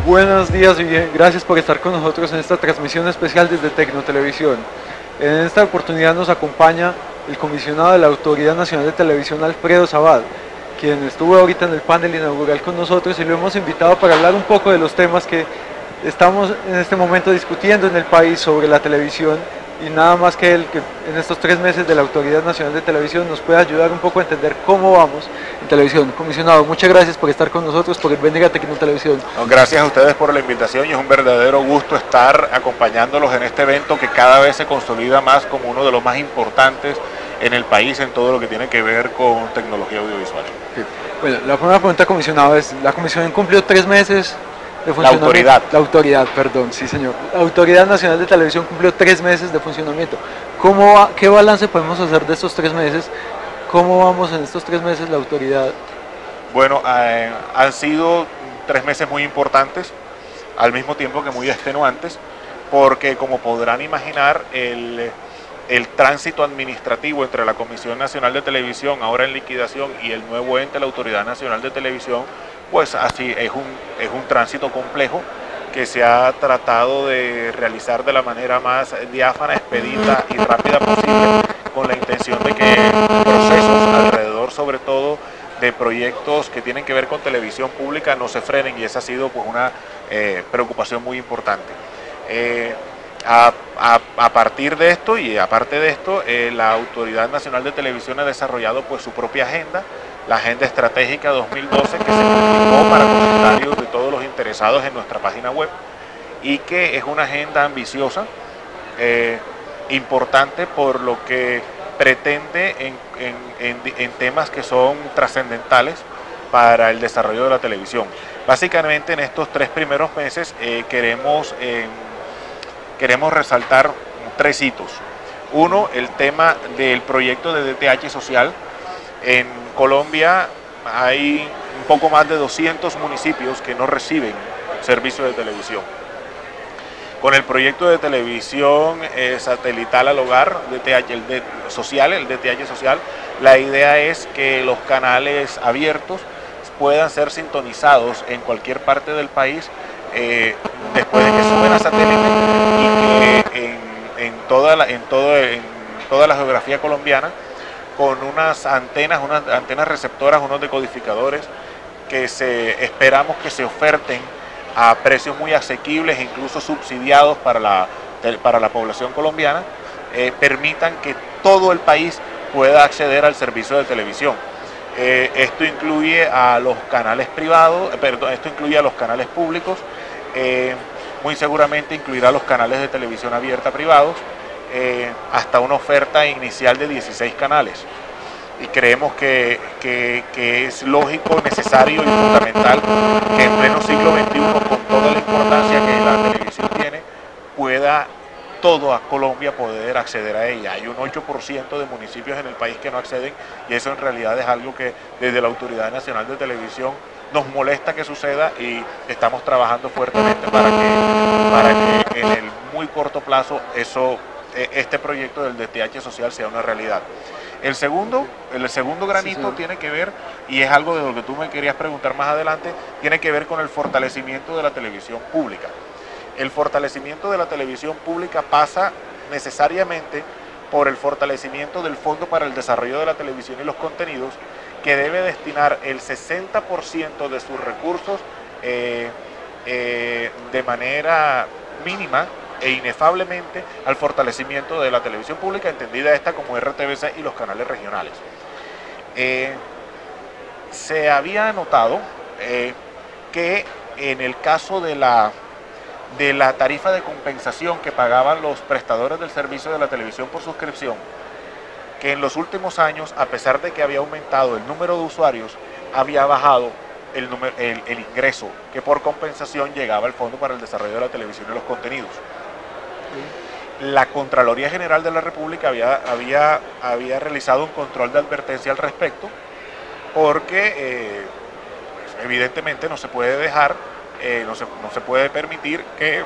Buenos días y gracias por estar con nosotros en esta transmisión especial desde Tecnotelevisión. En esta oportunidad nos acompaña el comisionado de la Autoridad Nacional de Televisión, Alfredo Sabad, quien estuvo ahorita en el panel inaugural con nosotros y lo hemos invitado para hablar un poco de los temas que estamos en este momento discutiendo en el país sobre la televisión, y nada más que él, que en estos 3 meses de la Autoridad Nacional de Televisión nos puede ayudar un poco a entender cómo vamos en televisión. Comisionado, muchas gracias por estar con nosotros, por venir a Tecnotelevisión. No, gracias a ustedes por la invitación y es un verdadero gusto estar acompañándolos en este evento que cada vez se consolida más como uno de los más importantes en el país en todo lo que tiene que ver con tecnología audiovisual. Sí. Bueno, la primera pregunta, comisionado, es: la comisión cumplió 3 meses de funcionamiento. La autoridad, perdón, sí señor. La Autoridad Nacional de Televisión cumplió 3 meses de funcionamiento. ¿Qué balance podemos hacer de estos 3 meses? ¿Cómo vamos en estos 3 meses la autoridad? Bueno, han sido 3 meses muy importantes, al mismo tiempo que muy extenuantes, porque como podrán imaginar, el tránsito administrativo entre la Comisión Nacional de Televisión, ahora en liquidación, y el nuevo ente, la Autoridad Nacional de Televisión, pues así es un tránsito complejo que se ha tratado de realizar de la manera más diáfana, expedita y rápida posible, con la intención de que procesos alrededor, sobre todo de proyectos que tienen que ver con televisión pública, no se frenen, y esa ha sido pues una preocupación muy importante. A partir de esto y aparte de esto, la Autoridad Nacional de Televisión ha desarrollado pues su propia agenda, la Agenda Estratégica 2012, que se publicó para comentarios de todos los interesados en nuestra página web, y que es una agenda ambiciosa, importante por lo que pretende en temas que son trascendentales para el desarrollo de la televisión. Básicamente en estos 3 primeros meses queremos resaltar 3 hitos. Uno, el tema del proyecto de DTH social. En Colombia hay un poco más de 200 municipios que no reciben servicio de televisión. Con el proyecto de televisión satelital al hogar, el DTH social, la idea es que los canales abiertos puedan ser sintonizados en cualquier parte del país después de que suben a satélite, y que en toda la geografía colombiana, con unas antenas receptoras, unos decodificadores que esperamos que se oferten a precios muy asequibles e incluso subsidiados para la población colombiana, permitan que todo el país pueda acceder al servicio de televisión. Esto incluye a los canales privados, esto incluye a los canales públicos, muy seguramente incluirá los canales de televisión abierta privados, hasta una oferta inicial de 16 canales. Y creemos que es lógico, necesario y fundamental que en pleno siglo XXI, con toda la importancia que la televisión tiene, pueda toda Colombia poder acceder a ella. Hay un 8% de municipios en el país que no acceden, y eso en realidad es algo que desde la Autoridad Nacional de Televisión nos molesta que suceda, y estamos trabajando fuertemente para que en el muy corto plazo este proyecto del DTH social sea una realidad. El segundo granito tiene que ver, y es algo de lo que tú me querías preguntar más adelante, tiene que ver con el fortalecimiento de la televisión pública. El fortalecimiento de la televisión pública pasa necesariamente por el fortalecimiento del Fondo para el Desarrollo de la Televisión y los Contenidos, que debe destinar el 60% de sus recursos de manera mínima e inefablemente al fortalecimiento de la televisión pública, entendida esta como RTBC y los canales regionales. Se había notado que en el caso de la tarifa de compensación que pagaban los prestadores del servicio de la televisión por suscripción, que en los últimos años, a pesar de que había aumentado el número de usuarios, había bajado el ingreso que por compensación llegaba al Fondo para el Desarrollo de la Televisión y los Contenidos. La Contraloría General de la República había realizado un control de advertencia al respecto, porque evidentemente no se puede dejar, no se puede permitir que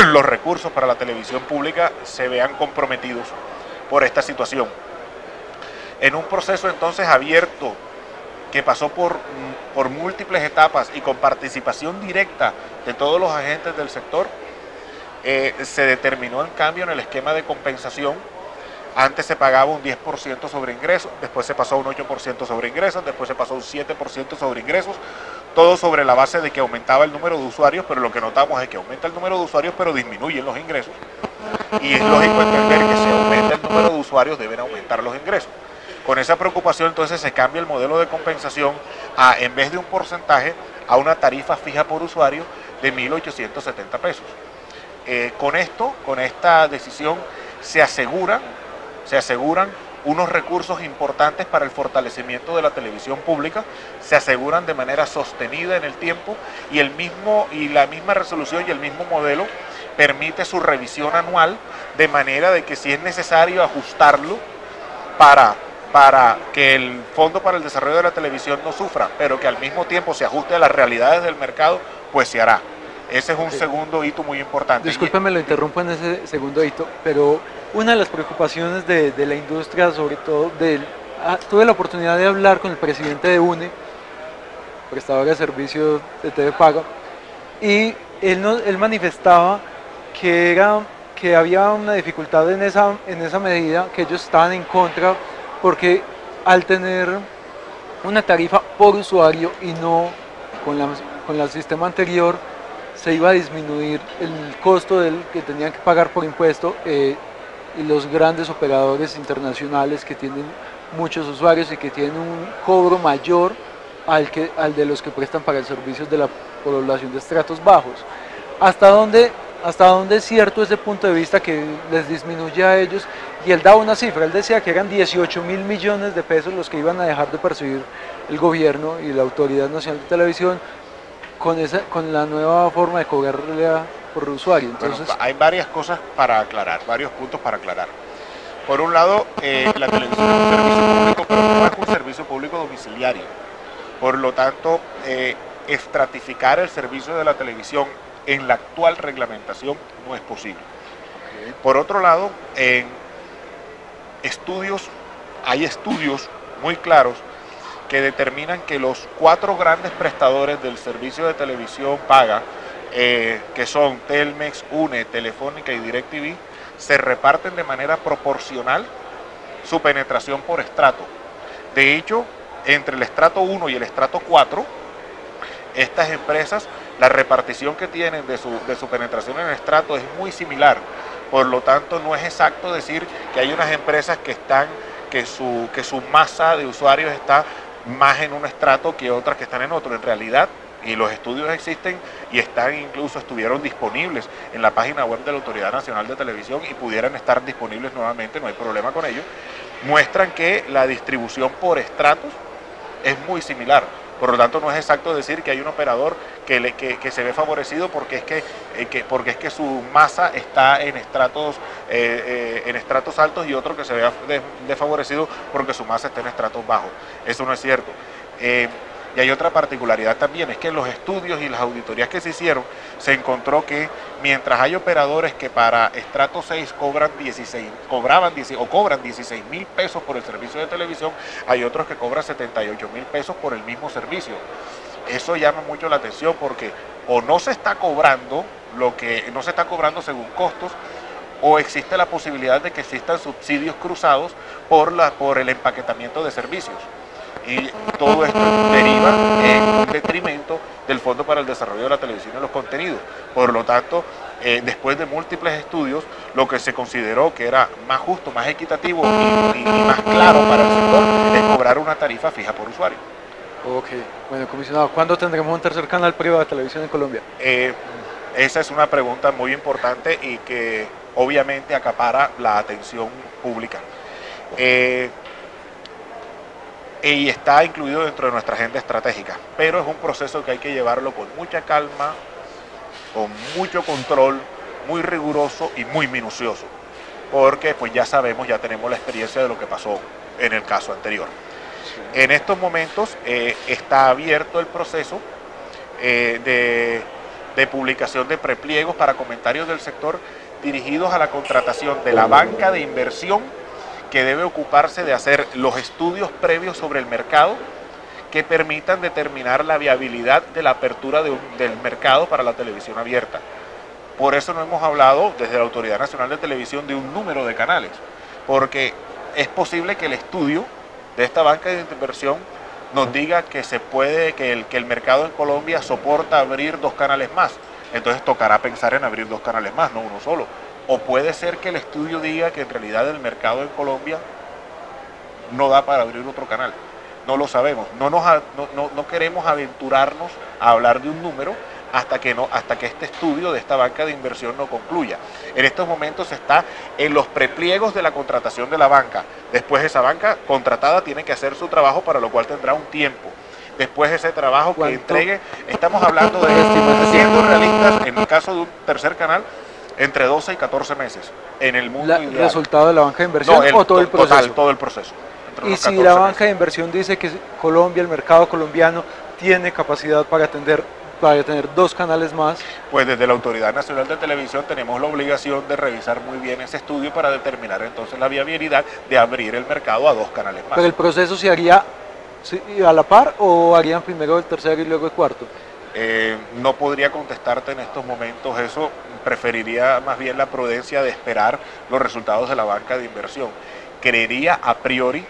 los recursos para la televisión pública se vean comprometidos por esta situación. En un proceso entonces abierto que pasó por múltiples etapas y con participación directa de todos los agentes del sector, se determinó el cambio en el esquema de compensación. Antes se pagaba un 10% sobre ingresos, después se pasó a un 8% sobre ingresos, después se pasó a un 7% sobre ingresos, todo sobre la base de que aumentaba el número de usuarios, pero lo que notamos es que aumenta el número de usuarios, pero disminuyen los ingresos. Y es lógico entender que si aumenta el número de usuarios, deben aumentar los ingresos. Con esa preocupación, entonces, se cambia el modelo de compensación a, en vez de un porcentaje, a una tarifa fija por usuario de 1.870 pesos. Con esta decisión, se aseguran unos recursos importantes para el fortalecimiento de la televisión pública, se aseguran de manera sostenida en el tiempo y la misma resolución y el mismo modelo permite su revisión anual, de manera de que si es necesario ajustarlo para que el Fondo para el Desarrollo de la Televisión no sufra, pero que al mismo tiempo se ajuste a las realidades del mercado, pues se hará. Ese es un segundo hito muy importante. Discúlpeme, lo interrumpo en ese segundo hito, pero una de las preocupaciones de la industria, sobre todo, tuve la oportunidad de hablar con el presidente de UNE, prestador de servicios de TV Paga, y él manifestaba que había una dificultad en esa medida, que ellos estaban en contra, porque al tener una tarifa por usuario y no con el sistema anterior, se iba a disminuir el costo que tenían que pagar por impuesto, y los grandes operadores internacionales que tienen muchos usuarios y que tienen un cobro mayor al de los que prestan para el servicio de la población de estratos bajos. ¿Hasta dónde es cierto ese punto de vista que les disminuye a ellos? Y él daba una cifra, él decía que eran 18.000 millones de pesos los que iban a dejar de percibir el gobierno y la Autoridad Nacional de Televisión con la nueva forma de cobrarle por usuario. Entonces, bueno, hay varias cosas para aclarar, varios puntos para aclarar. Por un lado, la televisión es un servicio público, pero no es un servicio público domiciliario. Por lo tanto, estratificar el servicio de la televisión en la actual reglamentación no es posible. Por otro lado, hay estudios muy claros que determinan que los 4 grandes prestadores del servicio de televisión paga, que son Telmex, UNE, Telefónica y DirecTV, se reparten de manera proporcional su penetración por estrato. De hecho, entre el estrato 1 y el estrato 4, estas empresas, la repartición que tienen de su penetración en el estrato es muy similar. Por lo tanto, no es exacto decir que hay unas empresas que su masa de usuarios está más en un estrato que otras que están en otro. En realidad, y los estudios existen y estuvieron disponibles en la página web de la Autoridad Nacional de Televisión y pudieran estar disponibles nuevamente, no hay problema con ello, muestran que la distribución por estratos es muy similar. Por lo tanto, no es exacto decir que hay un operador que se ve favorecido porque es que su masa está en estratos altos y otro que se ve desfavorecido porque su masa está en estratos bajos. Eso no es cierto. Y hay otra particularidad también, es que en los estudios y las auditorías que se hicieron, se encontró que mientras hay operadores que para estrato 6 cobran 16.000 pesos por el servicio de televisión, hay otros que cobran 78.000 pesos por el mismo servicio. Eso llama mucho la atención porque o no se está cobrando según costos, o existe la posibilidad de que existan subsidios cruzados por el empaquetamiento de servicios. Y todo esto deriva en un detrimento del Fondo para el Desarrollo de la Televisión y los Contenidos. Por lo tanto, después de múltiples estudios, lo que se consideró que era más justo, más equitativo y más claro para el sector es cobrar una tarifa fija por usuario. Ok, bueno, comisionado, ¿cuándo tendremos un tercer canal privado de televisión en Colombia? Esa es una pregunta muy importante y que obviamente acapara la atención pública. Y está incluido dentro de nuestra agenda estratégica, pero es un proceso que hay que llevarlo con mucha calma, con mucho control, muy riguroso y muy minucioso, porque pues ya tenemos la experiencia de lo que pasó en el caso anterior. En estos momentos está abierto el proceso de publicación de prepliegos para comentarios del sector dirigidos a la contratación de la banca de inversión que debe ocuparse de hacer los estudios previos sobre el mercado que permitan determinar la viabilidad de la apertura del mercado para la televisión abierta. Por eso no hemos hablado desde la Autoridad Nacional de Televisión de un número de canales, porque es posible que el estudio de esta banca de inversión nos diga que se puede, que el mercado en Colombia soporta abrir 2 canales más. Entonces tocará pensar en abrir 2 canales más, no uno solo. O puede ser que el estudio diga que en realidad el mercado en Colombia no da para abrir otro canal. No lo sabemos. No queremos aventurarnos a hablar de un número hasta que este estudio de esta banca de inversión no concluya. En estos momentos está en los prepliegos de la contratación de la banca. Después esa banca contratada tiene que hacer su trabajo, para lo cual tendrá un tiempo. Después ese trabajo que entregue, estamos hablando de, siendo realistas, en el caso de un tercer canal, entre 12 y 14 meses. En el mundo ¿El resultado de la banca de inversión o todo el proceso? Total, todo el proceso. Y si la banca de inversión dice que Colombia, el mercado colombiano, tiene capacidad para tener 2 canales más, pues desde la Autoridad Nacional de Televisión tenemos la obligación de revisar muy bien ese estudio para determinar entonces la viabilidad de abrir el mercado a 2 canales más. ¿Pero el proceso se haría a la par o harían primero el tercero y luego el cuarto? No podría contestarte en estos momentos eso. Preferiría más bien la prudencia de esperar los resultados de la banca de inversión. Creería a priori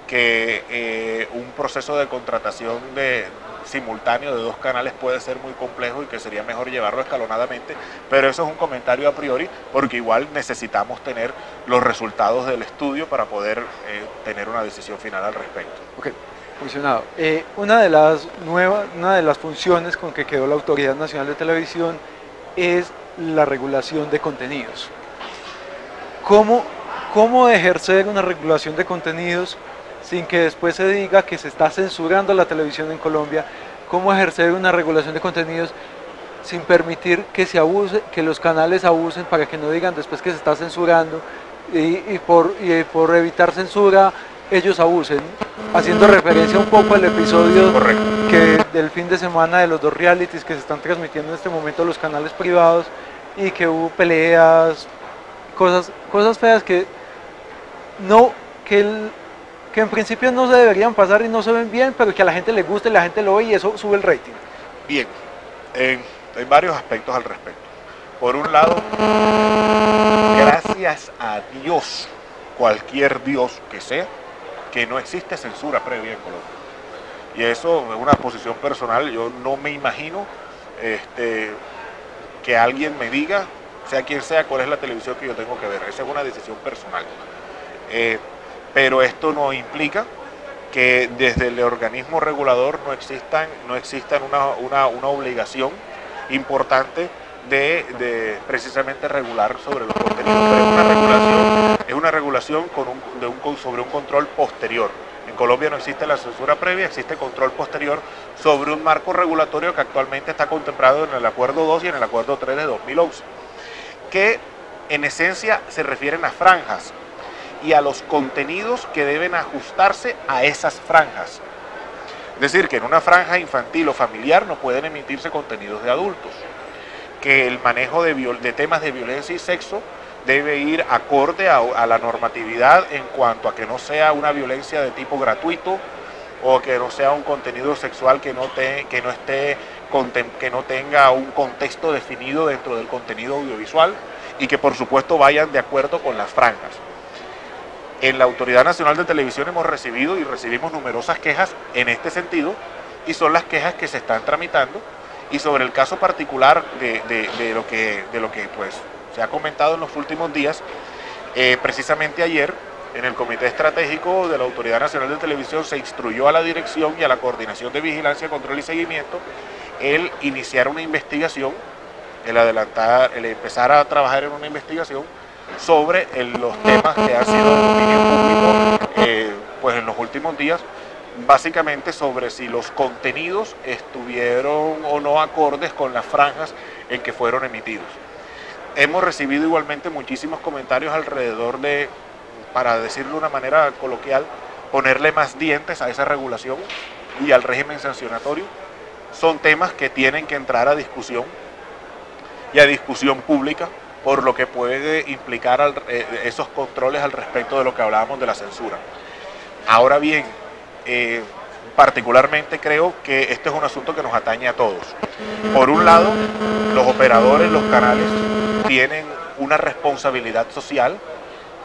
que un proceso de contratación simultáneo de 2 canales puede ser muy complejo y que sería mejor llevarlo escalonadamente, pero eso es un comentario a priori, porque igual necesitamos tener los resultados del estudio para poder tener una decisión final al respecto. Ok, comisionado. Una de las funciones con que quedó la Autoridad Nacional de Televisión es la regulación de contenidos. ¿Cómo ejercer una regulación de contenidos sin que después se diga que se está censurando la televisión en Colombia? ¿Cómo ejercer una regulación de contenidos sin permitir que se abuse, que los canales abusen, para que no digan después que se está censurando y por evitar censura ellos abusen? Haciendo referencia un poco al episodio del fin de semana de los 2 realities que se están transmitiendo en este momento a los canales privados, y que hubo peleas, cosas feas que en principio no se deberían pasar y no se ven bien, pero que a la gente le gusta y la gente lo ve y eso sube el rating. Bien, hay varios aspectos al respecto. Por un lado, gracias a Dios, cualquier Dios que sea, que no existe censura previa en Colombia. Y eso es una posición personal. Yo no me imagino que alguien me diga, sea quien sea, cuál es la televisión que yo tengo que ver. Esa es una decisión personal. Pero esto no implica que desde el organismo regulador no exista una obligación importante de precisamente regular sobre los contenidos. Pero es una regulación sobre un control posterior. En Colombia no existe la censura previa, existe control posterior sobre un marco regulatorio que actualmente está contemplado en el Acuerdo 2 y en el Acuerdo 3 de 2011, que en esencia se refieren a franjas y a los contenidos que deben ajustarse a esas franjas. Es decir, que en una franja infantil o familiar no pueden emitirse contenidos de adultos, que el manejo de temas de violencia y sexo debe ir acorde a la normatividad en cuanto a que no sea una violencia de tipo gratuito, o que no sea un contenido sexual que no tenga un contexto definido dentro del contenido audiovisual, y que por supuesto vayan de acuerdo con las franjas. En la Autoridad Nacional de Televisión hemos recibido y recibimos numerosas quejas en este sentido, y son las quejas que se están tramitando. Y sobre el caso particular de lo que pues se ha comentado en los últimos días, precisamente ayer en el Comité Estratégico de la Autoridad Nacional de Televisión se instruyó a la Dirección y a la Coordinación de Vigilancia, Control y Seguimiento el iniciar una investigación, el empezar a trabajar en una investigación sobre los temas que han sido de dominio público pues en los últimos días, básicamente sobre si los contenidos estuvieron o no acordes con las franjas en que fueron emitidos. Hemos recibido igualmente muchísimos comentarios alrededor de, para decirlo de una manera coloquial, ponerle más dientes a esa regulación y al régimen sancionatorio. Son temas que tienen que entrar a discusión y a discusión pública, por lo que puede implicar esos controles al respecto de lo que hablábamos de la censura. Ahora bien, particularmente creo que este es un asunto que nos atañe a todos. Por un lado, los operadores, los canales, tienen una responsabilidad social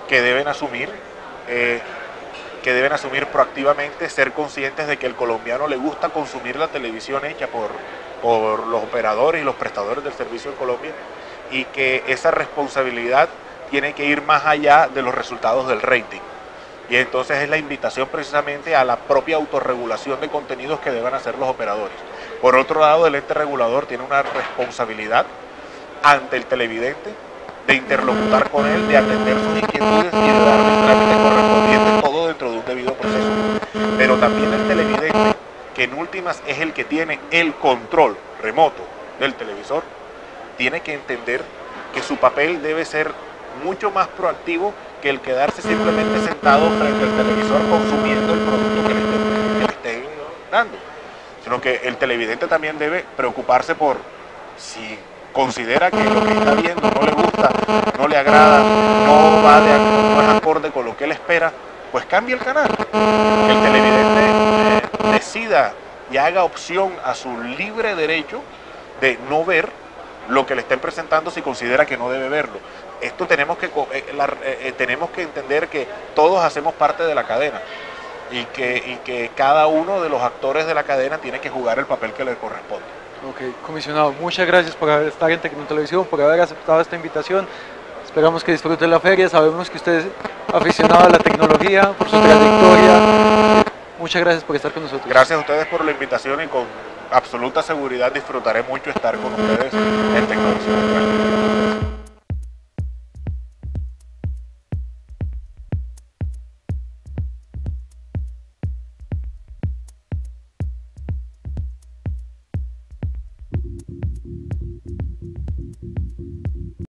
que deben asumir proactivamente, ser conscientes de que el colombiano le gusta consumir la televisión hecha por los operadores y los prestadores del servicio en Colombia, y que esa responsabilidad tiene que ir más allá de los resultados del rating. Y entonces es la invitación precisamente a la propia autorregulación de contenidos que deban hacer los operadores. Por otro lado, el ente regulador tiene una responsabilidad ante el televidente de interlocutar con él, de atender sus inquietudes y de darle el trámite correspondiente, todo dentro de un debido proceso. Pero también el televidente, que en últimas es el que tiene el control remoto del televisor, tiene que entender que su papel debe ser mucho más proactivo que el quedarse simplemente sentado frente al televisor consumiendo el producto que le estén dando, sino que el televidente también debe preocuparse por si considera que lo que está viendo no le gusta, no le agrada, no es acorde con lo que él espera, pues cambie el canal. Que el televidente decida y haga opción a su libre derecho de no ver lo que le estén presentando si considera que no debe verlo. Esto tenemos que entender que todos hacemos parte de la cadena y que cada uno de los actores de la cadena tiene que jugar el papel que le corresponde. Ok, comisionado, muchas gracias por estar en Tecnotelevisión, por haber aceptado esta invitación. Esperamos que disfrute la feria. Sabemos que usted es aficionado a la tecnología, por su trayectoria. Muchas gracias por estar con nosotros. Gracias a ustedes por la invitación y con absoluta seguridad disfrutaré mucho estar con ustedes